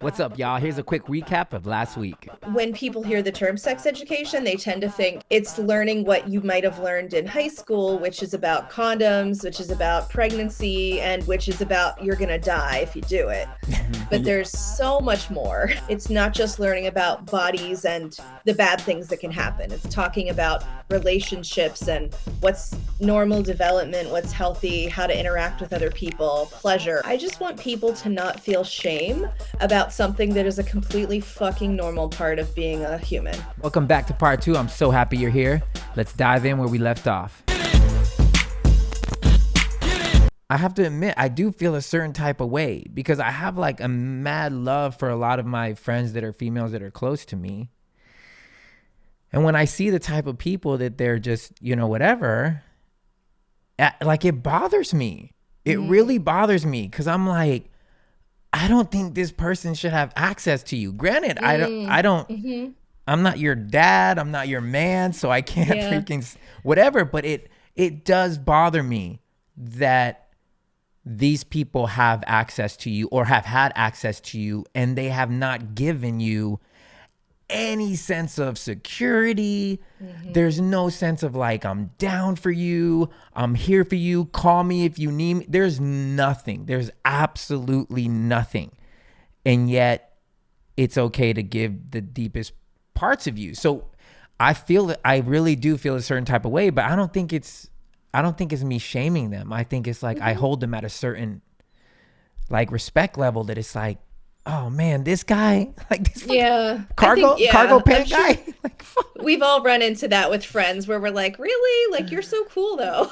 What's up, y'all? Here's a quick recap of last week. When people hear the term sex education, they tend to think it's learning what you might have learned in high school, which is about condoms, which is about pregnancy, and which is about you're going to die if you do it. But there's so much more. It's not just learning about bodies and the bad things that can happen. It's talking about relationships and what's normal development, what's healthy, how to interact with other people, pleasure. I just want people to not feel shame about something that is a completely fucking normal part of being a human. Welcome back to part 2. I'm so happy you're here. Let's dive in where we left off. I have to admit, I do feel a certain type of way because I have like a mad love for a lot of my friends that are females that are close to me. And when I see the type of people that they're just, whatever, like it bothers me. It really bothers me because I'm like, I don't think this person should have access to you. Granted, I'm not your dad. I'm not your man. So I can't freaking whatever. But it does bother me that these people have access to you or have had access to you and they have not given you any sense of security. There's no sense of like, I'm down for you. I'm here for you. Call me if you need me. There's nothing. There's absolutely nothing. And yet it's okay to give the deepest parts of you. So I really do feel a certain type of way, but I don't think it's me shaming them. I think it's like I hold them at a certain like respect level that it's like, oh man, this guy, like this cargo pant guy. Like, we've all run into that with friends where we're like, really? Like, you're so cool though.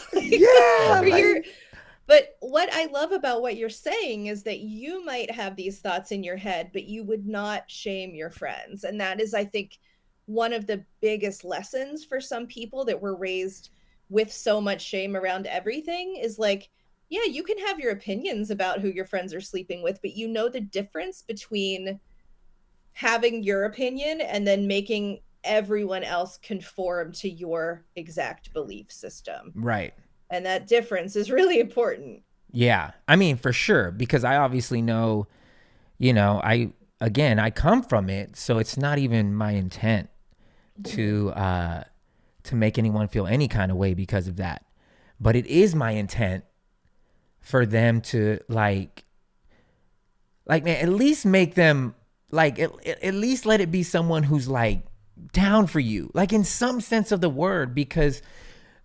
But what I love about what you're saying is that you might have these thoughts in your head, but you would not shame your friends. And that is, I think, one of the biggest lessons for some people that were raised with so much shame around everything is like, yeah, you can have your opinions about who your friends are sleeping with, but you know the difference between having your opinion and then making everyone else conform to your exact belief system. Right. And that difference is really important. Yeah. I mean, for sure, because I obviously know, I come from it, so it's not even my intent to make anyone feel any kind of way because of that. But it is my intent for them to like man, at least make them like, at least let it be someone who's like down for you, like in some sense of the word. Because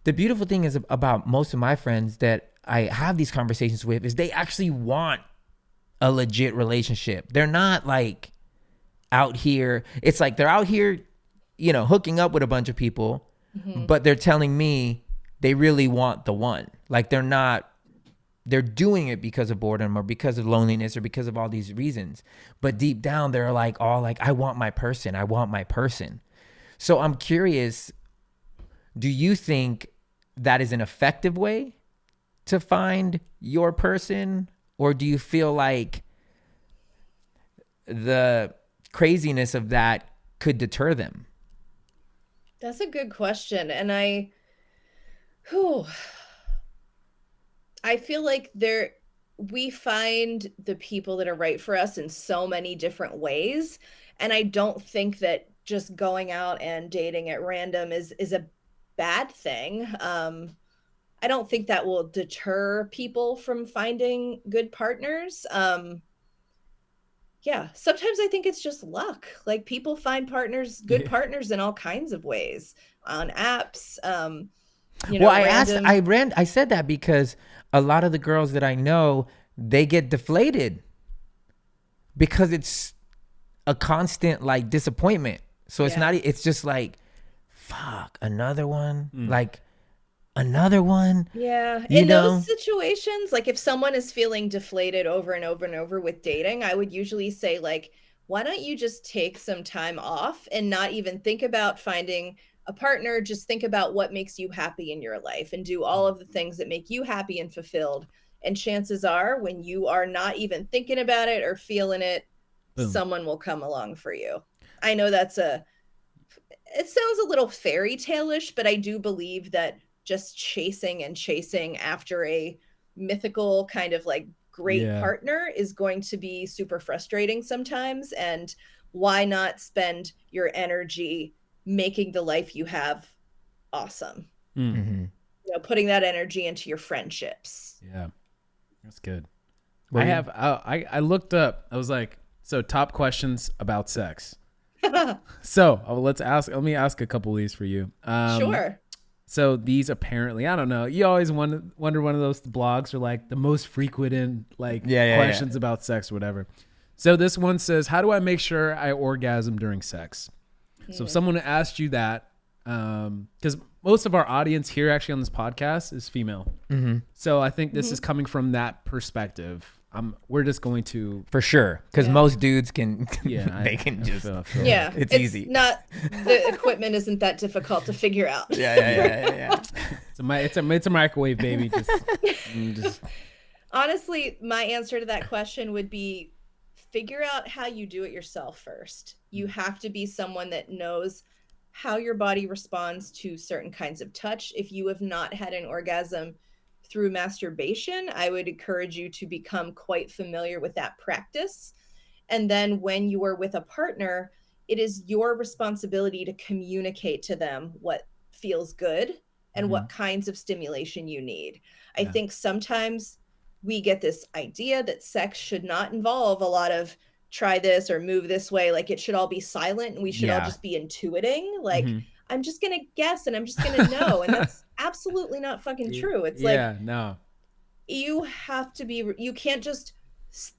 the beautiful thing is about most of my friends that I have these conversations with is they actually want a legit relationship. They're not like out here. It's like they're out here, hooking up with a bunch of people, but they're telling me they really want the one. Like they're doing it because of boredom or because of loneliness or because of all these reasons. But deep down, they're like all like, I want my person. I want my person. So I'm curious, do you think that is an effective way to find your person? Or do you feel like the craziness of that could deter them? That's a good question. And I feel like we find the people that are right for us in so many different ways. And I don't think that just going out and dating at random is a bad thing. I don't think that will deter people from finding good partners. Sometimes I think it's just luck. Like people find good partners in all kinds of ways on apps. I said that because a lot of the girls that I know, they get deflated because it's a constant like disappointment. So it's just like, fuck, another one, like another one. Yeah. In those situations, like if someone is feeling deflated over and over and over with dating, I would usually say like, why don't you just take some time off and not even think about finding a partner? Just think about what makes you happy in your life and do all of the things that make you happy and fulfilled. And chances are when you are not even thinking about it or feeling it, someone will come along for you. I know it sounds a little fairy tale-ish, but I do believe that just chasing after a mythical kind of like great partner is going to be super frustrating sometimes. And why not spend your energy making the life you have awesome? Mm-hmm. You know, putting that energy into your friendships. Yeah, that's good. Well, I looked up. I was like, so top questions about sex. So let me ask a couple of these for you. Sure. So these apparently, I don't know. You always wonder one of those blogs are like the most frequent questions about sex or whatever. So this one says, how do I make sure I orgasm during sex? So if someone asked you that, because most of our audience here actually on this podcast is female. Mm-hmm. So I think this is coming from that perspective. We're just going to for sure, because most dudes can. Yeah, they can just. Yeah, it's easy. Not the equipment isn't that difficult to figure out. Yeah. It's a microwave, baby. Just. Honestly, my answer to that question would be figure out how you do it yourself first. You have to be someone that knows how your body responds to certain kinds of touch. If you have not had an orgasm through masturbation, I would encourage you to become quite familiar with that practice. And then when you are with a partner, it is your responsibility to communicate to them what feels good and what kinds of stimulation you need. I think sometimes we get this idea that sex should not involve a lot of try this or move this way. Like it should all be silent and we should all just be intuiting. Like, I'm just going to guess and I'm just going to know. And that's absolutely not fucking true. It's no. You have to be, you can't just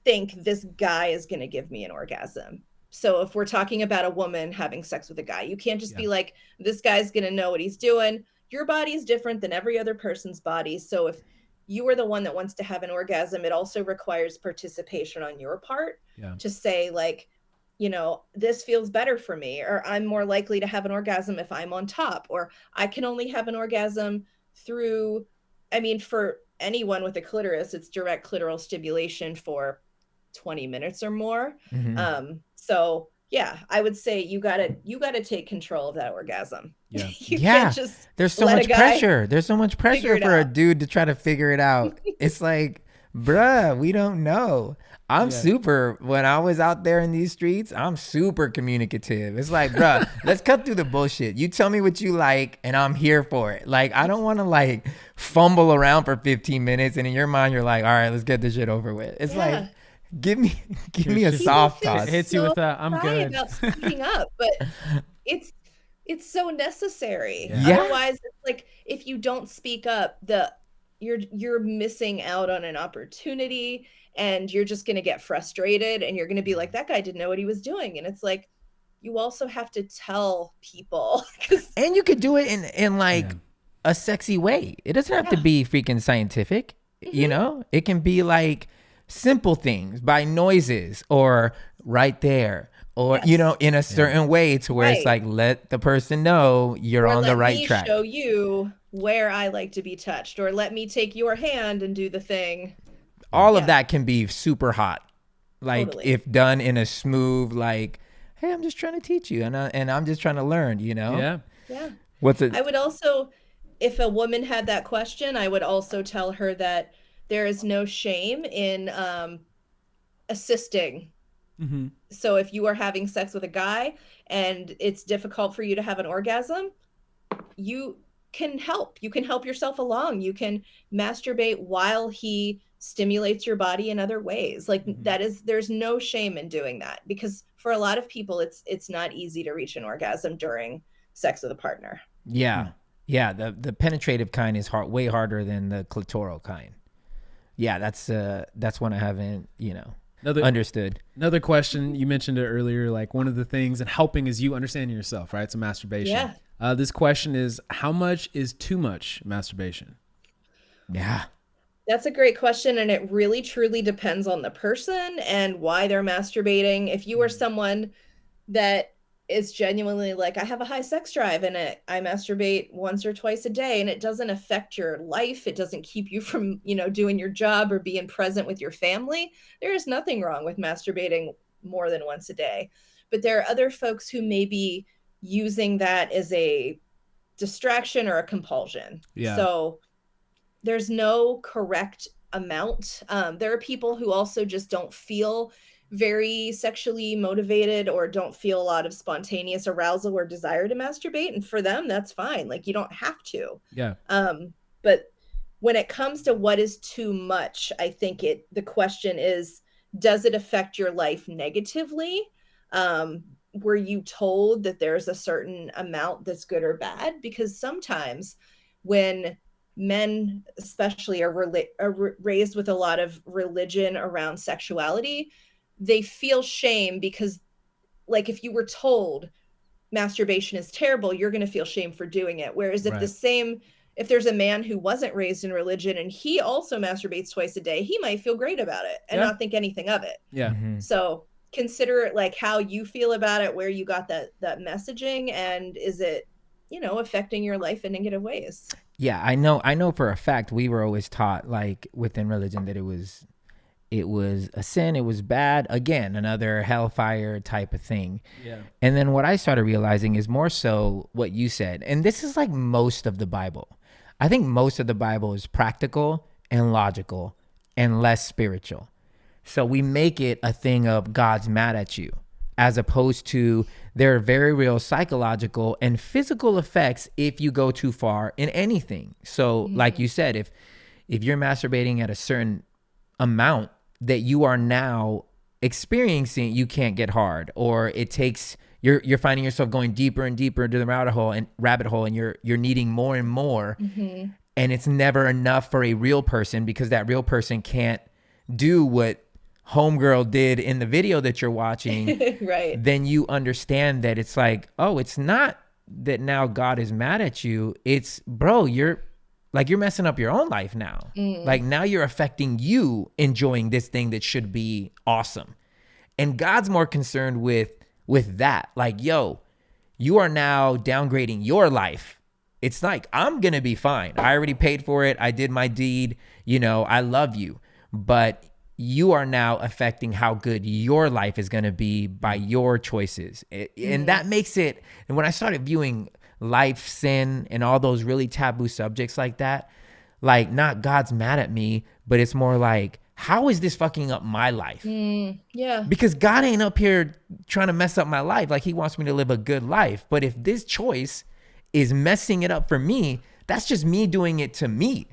think this guy is going to give me an orgasm. So if we're talking about a woman having sex with a guy, you can't just be like, this guy's going to know what he's doing. Your body is different than every other person's body. So if you are the one that wants to have an orgasm, it also requires participation on your part to say like, you know, this feels better for me, or I'm more likely to have an orgasm if I'm on top, or I can only have an orgasm through, I mean, for anyone with a clitoris, it's direct clitoral stimulation for 20 minutes or more. So yeah, I would say you gotta take control of that orgasm. Yeah. You can't just there's so much pressure. There's so much pressure for a dude to try to figure it out. It's like, bruh, we don't know. I'm super, when I was out there in these streets, I'm super communicative. It's like, bruh, let's cut through the bullshit. You tell me what you like and I'm here for it. Like, I don't want to like fumble around for 15 minutes and in your mind, you're like, all right, let's get this shit over with. It's like, give me a soft toss. It hits you with a, I'm good. About speaking up, but it's so necessary. Yeah. Otherwise, it's like if you don't speak up, you're missing out on an opportunity, and you're just going to get frustrated, and you're going to be like, that guy didn't know what he was doing. And it's like, you also have to tell people. And you could do it in like a sexy way. It doesn't have to be freaking scientific. You know, it can be like simple things by noises or right there. Or, you know, in a certain way to where it's like, let the person know you're on the right track. Show you where I like to be touched, or let me take your hand and do the thing. All of that can be super hot. Like if done in a smooth, like, hey, I'm just trying to teach you and I'm just trying to learn, you know? Yeah. What's it? I would also, if a woman had that question, I would also tell her that there is no shame in assisting. So if you are having sex with a guy and it's difficult for you to have an orgasm, you can help. You can help yourself along. You can masturbate while he stimulates your body in other ways. Like there's no shame in doing that, because for a lot of people, it's not easy to reach an orgasm during sex with a partner. Yeah. The penetrative kind is way harder than the clitoral kind. Yeah, that's one I haven't, understood. Another question, you mentioned it earlier, like one of the things and helping is you understanding yourself, right? So masturbation. Yeah. This question is, how much is too much masturbation? Yeah. That's a great question. And it really truly depends on the person and why they're masturbating. If you are someone that is genuinely like, I have a high sex drive and I masturbate once or twice a day and it doesn't affect your life, it doesn't keep you from, doing your job or being present with your family, there is nothing wrong with masturbating more than once a day. But there are other folks who may be using that as a distraction or a compulsion. So there's no correct amount. There are people who also just don't feel very sexually motivated or don't feel a lot of spontaneous arousal or desire to masturbate, and for them that's fine. Like, you don't have to. Yeah. But when it comes to what is too much, I think the question is, does it affect your life negatively? Were you told that there's a certain amount that's good or bad? Because sometimes when men especially are raised with a lot of religion around sexuality, they feel shame because, like, if you were told masturbation is terrible, you're going to feel shame for doing it. Whereas if there's a man who wasn't raised in religion and he also masturbates twice a day, he might feel great about it and not think anything of it. Yeah. Mm-hmm. So consider it, like, how you feel about it, where you got that messaging, and is it, affecting your life in negative ways? Yeah, I know for a fact we were always taught, like, within religion, that it was a sin, it was bad. Again, another hellfire type of thing. Yeah. And then what I started realizing is more so what you said. And this is like most of the Bible. I think most of the Bible is practical and logical and less spiritual. So we make it a thing of God's mad at you, as opposed to there are very real psychological and physical effects if you go too far in anything. So like you said, if you're masturbating at a certain amount that you are now experiencing, you can't get hard, or it takes, you're finding yourself going deeper and deeper into the rabbit hole, and you're needing more and more. Mm-hmm. And it's never enough for a real person, because that real person can't do what homegirl did in the video that you're watching. Right. Then you understand that it's like, oh, it's not that now God is mad at you. It's, bro, you're messing up your own life now. Like, now you're affecting you enjoying this thing that should be awesome. And God's more concerned with that. Like, yo, you are now downgrading your life. It's like, I'm going to be fine. I already paid for it. I did my deed. I love you. But you are now affecting how good your life is going to be by your choices. And that makes it, and when I started viewing life, sin, and all those really taboo subjects like that, like, not God's mad at me, but it's more like, how is this fucking up my life? Yeah. Because God ain't up here trying to mess up my life. Like, he wants me to live a good life. But if this choice is messing it up for me, that's just me doing it to me.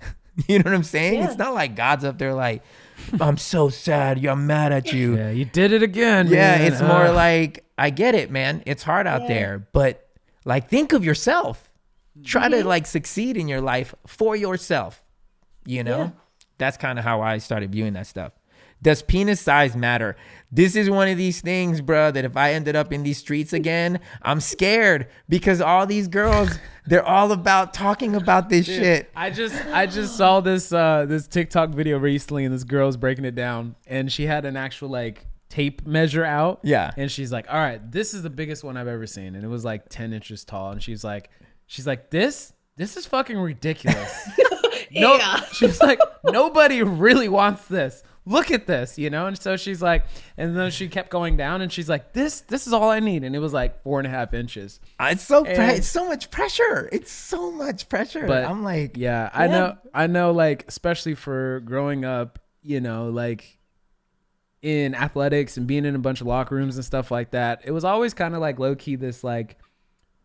You know what I'm saying? Yeah. It's not like God's up there like, I'm so sad, I'm mad at you. Yeah, you did it again, Yeah, man. it's more like, I get it, man. It's hard out there. But, like, think of yourself. Try to, like, succeed in your life for yourself. Yeah. That's kind of how I started viewing that stuff. Does penis size matter? This is one of these things, bro, that if I ended up in these streets again, I'm scared, because all these girls, they're all about talking about this shit. I just saw this this TikTok video recently, and this girl's breaking it down, and she had an actual, like, tape measure out. Yeah. And she's like, all right, this is the biggest one I've ever seen. And it was like 10 inches tall. And she's like, this is fucking ridiculous. No, Yeah. she's like, nobody really wants this. Look at this, And so she's like, and then she kept going down, and she's like, this is all I need. And it was like 4.5 inches. It's so much pressure. It's so much pressure. But I'm like, yeah, I know, like, especially for growing up, like, in athletics and being in a bunch of locker rooms and stuff like that, it was always kind of like low key this, like,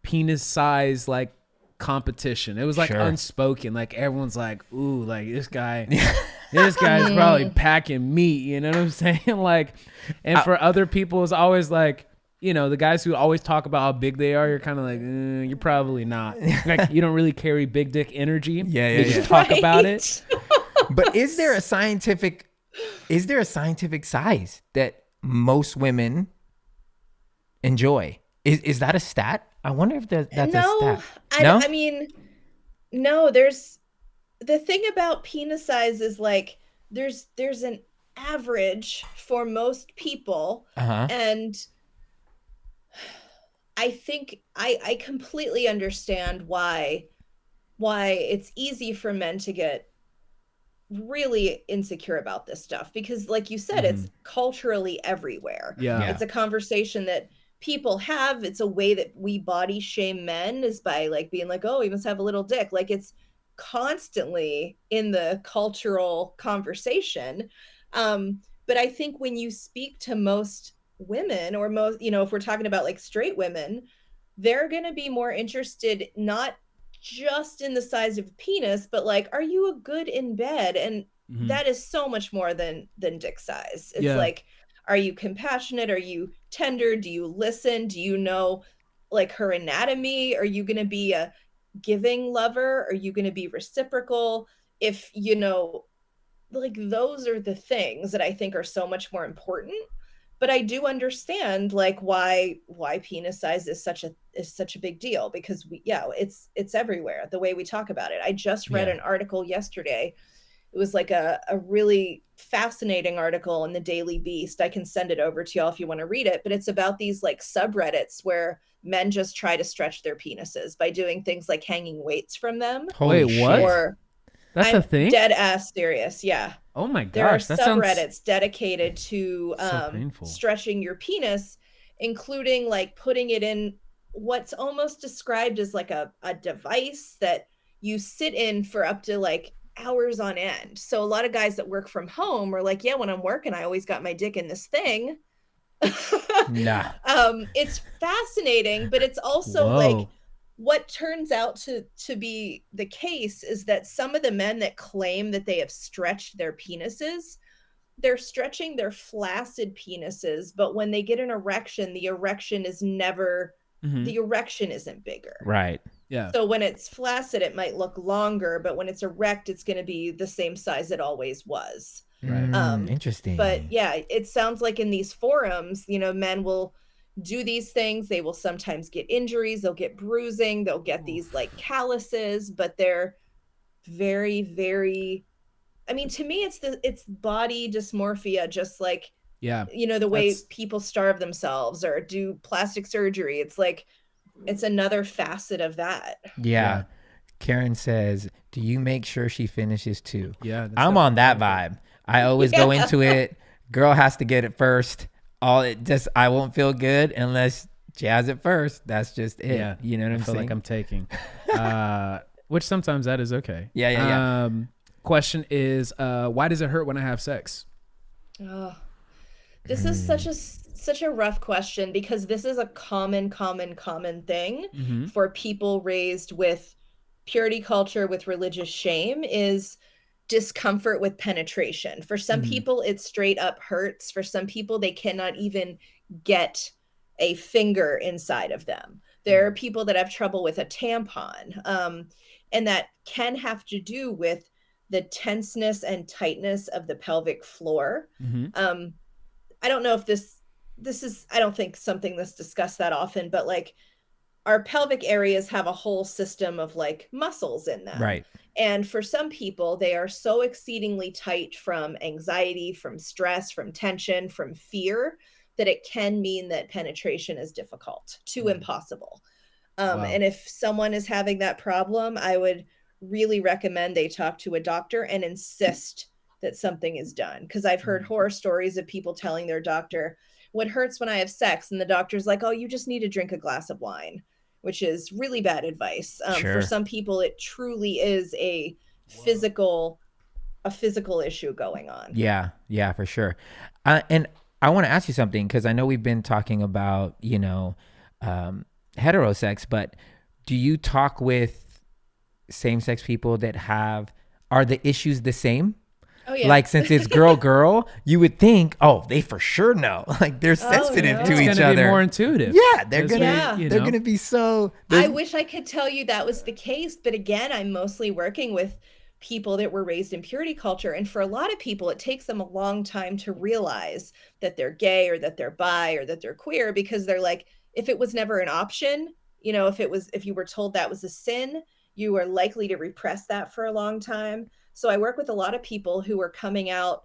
penis size, like, competition. It was like unspoken. Like, everyone's like, ooh, like, this guy's probably packing meat. You know what I'm saying? Like, and for other people, it's always like, the guys who always talk about how big they are, you're kind of like, you're probably not. Like, you don't really carry big dick energy. Yeah. You just talk about it. But is there a scientific size that most women enjoy? Is that a stat? I wonder if that's a stat. I mean, no, there's, the thing about penis size is, like, there's an average for most people. And I think I completely understand why it's easy for men to get really insecure about this stuff, because, like you said, it's culturally everywhere. Yeah. It's a conversation that people have. It's a way that we body shame men, is by, like, being like, oh, he must have a little dick. Like, it's constantly in the cultural conversation. But I think when you speak to most women, or most, if we're talking about like straight women, they're going to be more interested not just in the size of penis, but like, are you a good in bed? And that is so much more than dick size. It's like, are you compassionate? Are you tender? Do you listen? Do you know like her anatomy? Are you going to be a giving lover? Are you going to be reciprocal? If like, those are the things that I think are so much more important. But I do understand like why penis size is such a big deal, because it's everywhere, the way we talk about it. I just read an article yesterday. It was like a really fascinating article in the Daily Beast. I can send it over to y'all if you want to read it, but it's about these like subreddits where men just try to stretch their penises by doing things like hanging weights from them. Wait, what? Or that's a thing? Dead ass serious. Yeah. Oh my gosh. There are that subreddits sounds dedicated to so stretching your penis, including like putting it in what's almost described as like a device that you sit in for up to like hours on end. So a lot of guys that work from home are like, yeah, when I'm working, I always got my dick in this thing. Nah. It's fascinating, but it's also like, what turns out to be the case is that some of the men that claim that they have stretched their penises, they're stretching their flaccid penises, but when they get an erection, the erection is never, the erection isn't bigger. Right. Yeah. So when it's flaccid, it might look longer, but when it's erect, it's going to be the same size it always was. Right. Interesting. But yeah, it sounds like in these forums, men will do these things. They will sometimes get injuries. They'll get bruising. They'll get these like calluses, but they're very, very, I mean, to me, it's body dysmorphia, just like, the way people starve themselves or do plastic surgery. It's like, it's another facet of that. Yeah. Karen says, do you make sure she finishes too? Yeah. I'm on that vibe. I always go into it. Girl has to get it first. I won't feel good unless she has it first. That's just it. Yeah. You know what I'm saying? I feel like I'm taking, which sometimes that is okay. Yeah. Question is, why does it hurt when I have sex? Oh, this is such a rough question, because this is a common thing for people raised with purity culture, with religious shame, is discomfort with penetration. For some people, it straight up hurts. For some people, they cannot even get a finger inside of them. There are people that have trouble with a tampon, and that can have to do with the tenseness and tightness of the pelvic floor. I don't know if this is, I don't think something that's discussed that often, but like, our pelvic areas have a whole system of like muscles in them. Right. And for some people, they are so exceedingly tight from anxiety, from stress, from tension, from fear, that it can mean that penetration is difficult to impossible. And if someone is having that problem, I would really recommend they talk to a doctor and insist that something is done. Because I've heard horror stories of people telling their doctor, what hurts when I have sex? And the doctor's like, oh, you just need to drink a glass of wine, which is really bad advice. For some people, it truly is a physical issue going on. Yeah, for sure. And I want to ask you something, because I know we've been talking about, heterosex, but do you talk with same-sex people that are the issues the same? Oh, yeah. Like, since it's girl, you would think, oh, they for sure know. Like, they're sensitive to each other. Be more intuitive. Yeah, they're gonna be so. I wish I could tell you that was the case, but again, I'm mostly working with people that were raised in purity culture, and for a lot of people, it takes them a long time to realize that they're gay or that they're bi or that they're queer, because they're like, if it was never an option, if you were told that was a sin, you are likely to repress that for a long time. So I work with a lot of people who are coming out,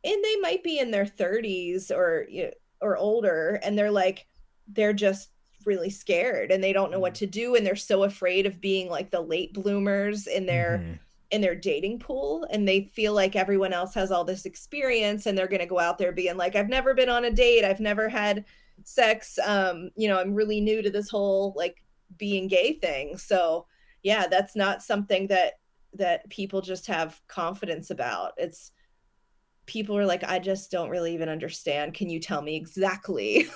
and they might be in their 30s or older, and they're just really scared, and they don't know what to do, and they're so afraid of being like the late bloomers in their dating pool, and they feel like everyone else has all this experience, and they're going to go out there being like, I've never been on a date, I've never had sex, I'm really new to this whole like being gay thing. So yeah, that's not something that people just have confidence about. It's people are like, I just don't really even understand. Can you tell me exactly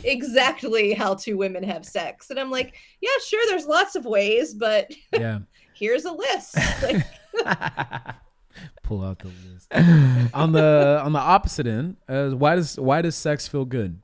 exactly how two women have sex? And I'm like, yeah, sure, there's lots of ways, but Yeah. here's a list. Like, pull out the list. On the opposite end, why does sex feel good?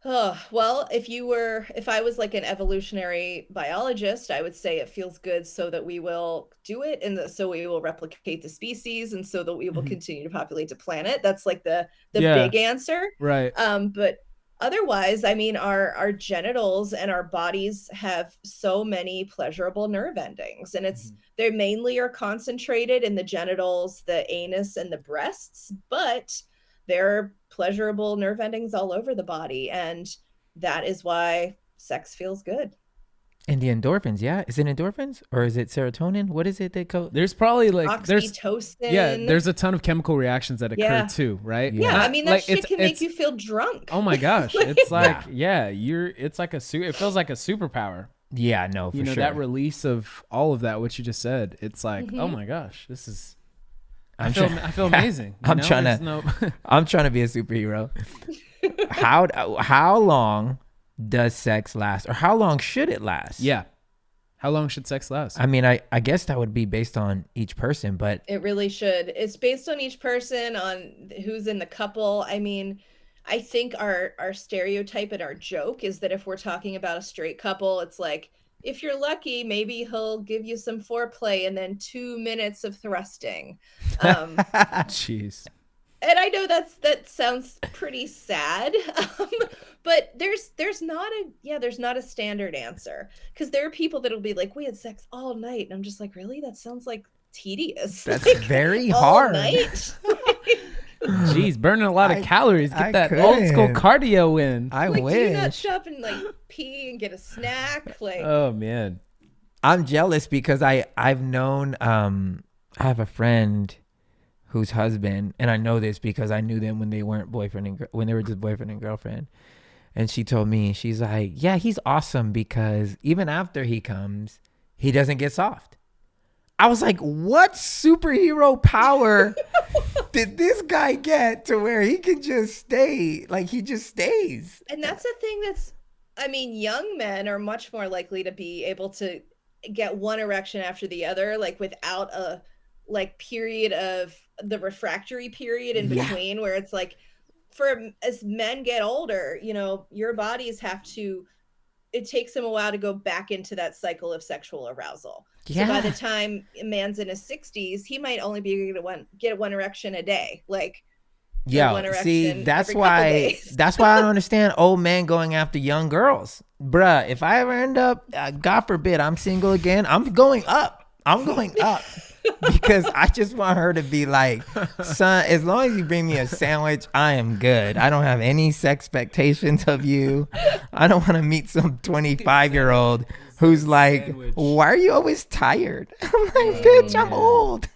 oh, well, if I was like an evolutionary biologist, I would say it feels good so that we will do it and so we will replicate the species and so that we will continue to populate the planet. That's like the big answer. Right. But otherwise, I mean, our genitals and our bodies have so many pleasurable nerve endings, and they mainly are concentrated in the genitals, the anus, and the breasts, but there are pleasurable nerve endings all over the body, and that is why sex feels good. And the endorphins, yeah. Is it endorphins or is it serotonin? What is it they call? There's probably like oxytocin. there's a ton of chemical reactions that occur too, right? Yeah, I mean that shit can make you feel drunk. Oh my gosh, it's like it's like it feels like a superpower. Yeah, no, for you know sure. that release of all of that, what you just said. It's like, oh my gosh, this is. I feel amazing. I'm trying to be a superhero. How long does sex last, or how long should it last? Yeah. How long should sex last? I mean, I guess that would be based on each person, but it really should. It's based on each person, on who's in the couple. I mean, I think our stereotype and our joke is that if we're talking about a straight couple, it's like, if you're lucky, maybe he'll give you some foreplay and then 2 minutes of thrusting. Jeez. And I know that sounds pretty sad, but there's not a standard answer, because there are people that'll be like, we had sex all night, and I'm just like, really? That sounds like tedious. That's like, very all hard. Night? Jeez, burning a lot of calories. Get that old school cardio in. I like, wish. do you not stop and like pee and get a snack? Like, oh man, I'm jealous because I've known I have a friend whose husband, and I know this because I knew them when they weren't when they were just boyfriend and girlfriend. And she told me, she's like, yeah, he's awesome because even after he comes, he doesn't get soft. I was like, what superhero power did this guy get to where he can just stay? Like, he just stays. And that's the thing I mean, young men are much more likely to be able to get one erection after the other, like without a period of the refractory period in between, where it's like, as men get older, you know, your bodies it takes him a while to go back into that cycle of sexual arousal. Yeah. So by the time a man's in his 60s, he might only be able to get one erection a day. Like, see, that's why I don't understand old men going after young girls. Bruh, if I ever end up, God forbid, I'm single again, I'm going up. Because I just want her to be like, son, as long as you bring me a sandwich, I am good. I don't have any sex expectations of you. I don't want to meet some 25-year-old who's like, why are you always tired? I'm like, bitch, I'm old.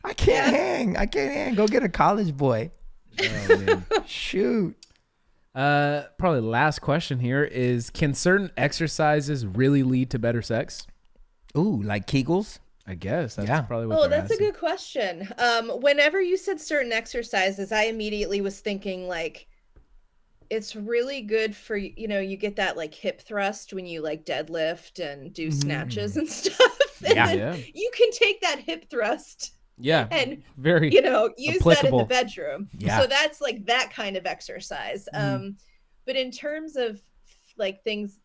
I can't hang. Go get a college boy. Oh, man. Shoot. Probably last question here is, can certain exercises really lead to better sex? Ooh, like Kegels? I guess that's probably what they're that's asking. a good question. Whenever you said certain exercises, I immediately was thinking like, it's really good for, you know, you get that like hip thrust when you like deadlift and do snatches and stuff. And then you can take that hip thrust. Yeah. And very, you know, use applicable. that in the bedroom. Yeah. So that's like that kind of exercise. But in terms of like things,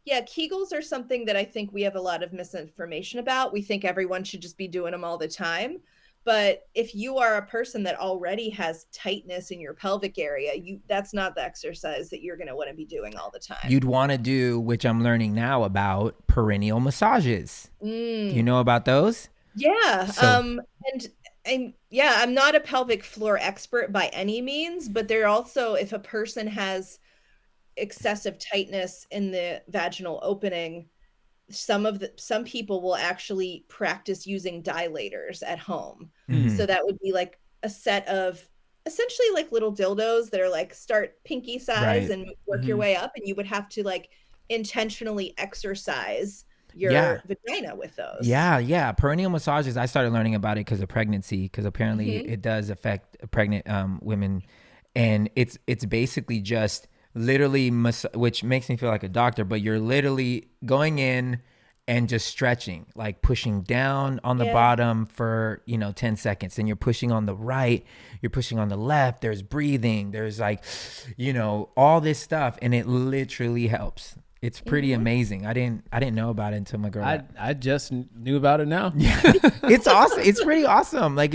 Kegels are something that I think we have a lot of misinformation about. We think everyone should just be doing them all the time. But if you are a person that already has tightness in your pelvic area, that's not the exercise that you're going to want to be doing all the time. You'd want to do, which I'm learning now about, perineal massages. You know about those? Yeah. I'm not a pelvic floor expert by any means, but they're also, if a person has excessive tightness in the vaginal opening, some people will actually practice using dilators at home. So that would be like a set of essentially like little dildos that are like start pinky size and work your way up, and you would have to like intentionally exercise your Yeah. vagina with those. Yeah. Perineal massages, I started learning about it because of pregnancy, because apparently Mm-hmm. it does affect pregnant women. And it's basically just literally, which makes me feel like a doctor, but you're literally going in and just stretching, like pushing down on the bottom for, 10 seconds. And you're pushing on the right, you're pushing on the left. There's breathing. There's like, all this stuff. And it literally helps. It's pretty amazing. I didn't know about it until my girl. I just knew about it now. Yeah, it's awesome. It's pretty awesome. Like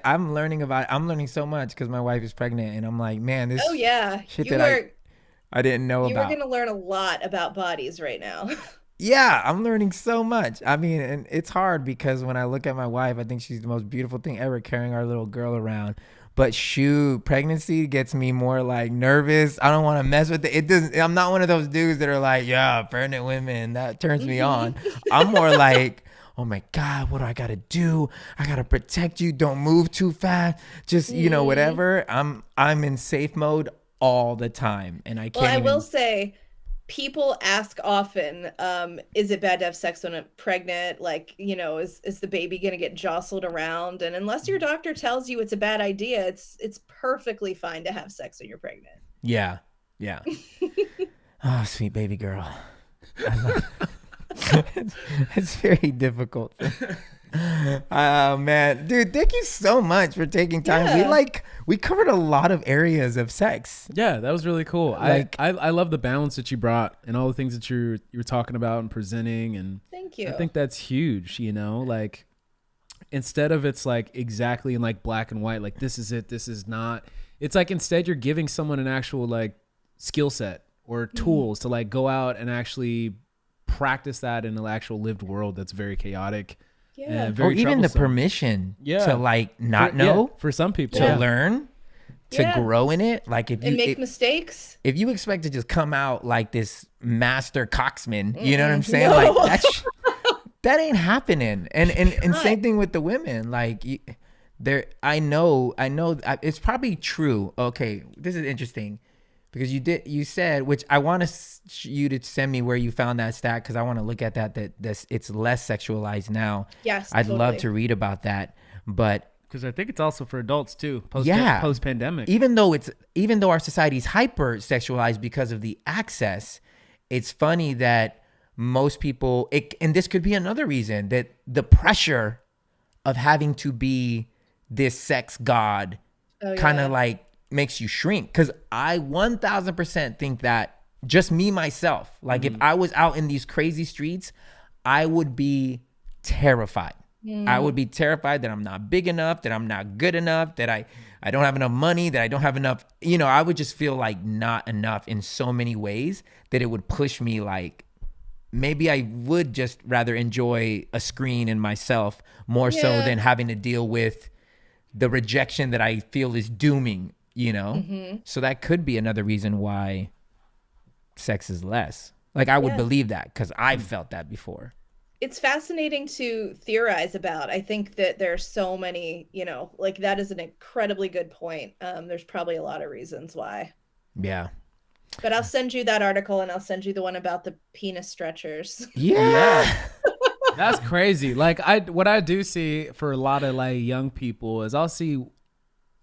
I'm learning about it. I'm learning so much because my wife is pregnant, and I'm like, man, this. Oh yeah, shit that I didn't know about. You're gonna learn a lot about bodies right now. Yeah, I'm learning so much. I mean, and it's hard because when I look at my wife, I think she's the most beautiful thing ever, carrying our little girl around. But shoot, pregnancy gets me more like nervous. I don't want to mess with it. It doesn't. I'm not one of those dudes that are like, yeah, pregnant women. That turns me on. I'm more like, oh my God, what do I gotta do? I gotta protect you. Don't move too fast. Just whatever. I'm in safe mode all the time, and I can't. Well, I will say, people ask often, is it bad to have sex when I'm pregnant? Like, is the baby going to get jostled around? And unless your doctor tells you it's a bad idea, it's perfectly fine to have sex when you're pregnant. Yeah. Oh, sweet baby girl. It's very difficult. Oh man, dude, thank you so much for taking time. Yeah. We covered a lot of areas of sex. Yeah, that was really cool. I love the balance that you brought and all the things that you were talking about and presenting, and thank you. I think that's huge. Like, instead of it's like exactly in like black and white, like this is it, this is not. It's like instead you're giving someone an actual like skill set or tools to like go out and actually practice that in an actual lived world that's very chaotic. Yeah. Or even the permission to like not know for some people to learn, to grow in it. Like if you make mistakes. If you expect to just come out like this master cocksman, you know what I'm saying? No. Like that ain't happening. And same thing with the women. Like I know it's probably true. Okay, this is interesting. Because you said, which I want you to send me where you found that stat, because I want to look at that it's less sexualized now. Yes, I'd love to read about that, but because I think it's also for adults too. Post pandemic. Even though our society is hyper sexualized because of the access, it's funny that most people, and this could be another reason, that the pressure of having to be this sex god kind of like makes you shrink. Because I 1000% think that just me myself, like if I was out in these crazy streets, I would be terrified. I would be terrified that I'm not big enough, that I'm not good enough, that I don't have enough money, that I don't have enough, I would just feel like not enough in so many ways that it would push me. Like maybe I would just rather enjoy a screen and myself more so than having to deal with the rejection that I feel is dooming. So that could be another reason why sex is less. Like I would believe that because I've felt that before. It's fascinating to theorize about. I think that there's so many, like that is an incredibly good point. There's probably a lot of reasons why. Yeah. But I'll send you that article, and I'll send you the one about the penis stretchers. Yeah. That's crazy. Like what I do see for a lot of like young people is I'll see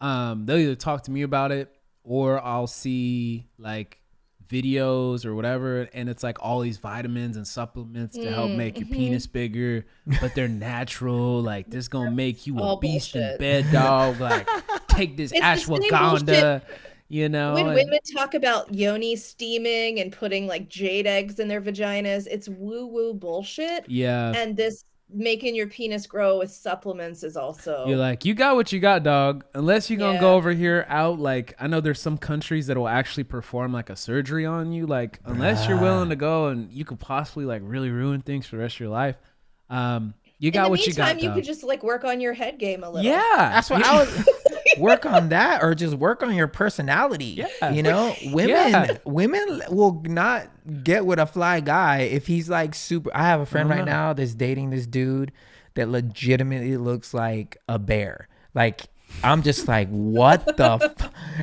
they'll either talk to me about it or I'll see like videos or whatever, and it's like all these vitamins and supplements to help make your penis bigger, but they're natural. Like this gonna make you a beast in bed, dog. Like take this ashwagandha, When women talk about yoni steaming and putting like jade eggs in their vaginas, it's woo-woo bullshit. Yeah. And this making your penis grow with supplements is also, you're like, you got what you got, dog. Unless you're gonna go over here out, like I know there's some countries that will actually perform like a surgery on you, like unless you're willing to go and you could possibly like really ruin things for the rest of your life. You got what you got. In the meantime, you could just like work on your head game a little. Yeah, that's what I was. Work on that, or just work on your personality. Yeah. Women will not get with a fly guy if he's like super. I have a friend right now that's dating this dude that legitimately looks like a bear. Like I'm just like, what the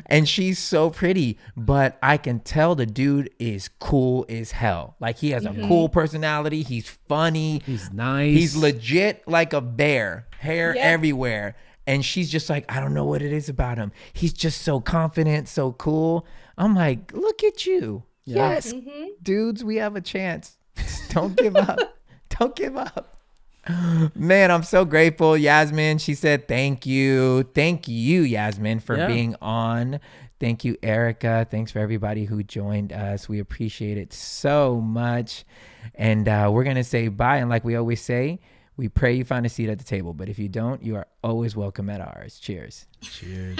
and she's so pretty, but I can tell the dude is cool as hell. Like he has a cool personality. He's funny. He's nice. He's legit like a bear, hair everywhere. And she's just like, I don't know what it is about him. He's just so confident, so cool. I'm like, look at you. Yes, dudes, we have a chance. Don't give up. Don't give up. Man, I'm so grateful. Yasmin, she said, thank you. Thank you, Yasmin, for being on. Thank you, Erica. Thanks for everybody who joined us. We appreciate it so much. And we're going to say bye. And like we always say, we pray you find a seat at the table. But if you don't, you are always welcome at ours. Cheers. Cheers.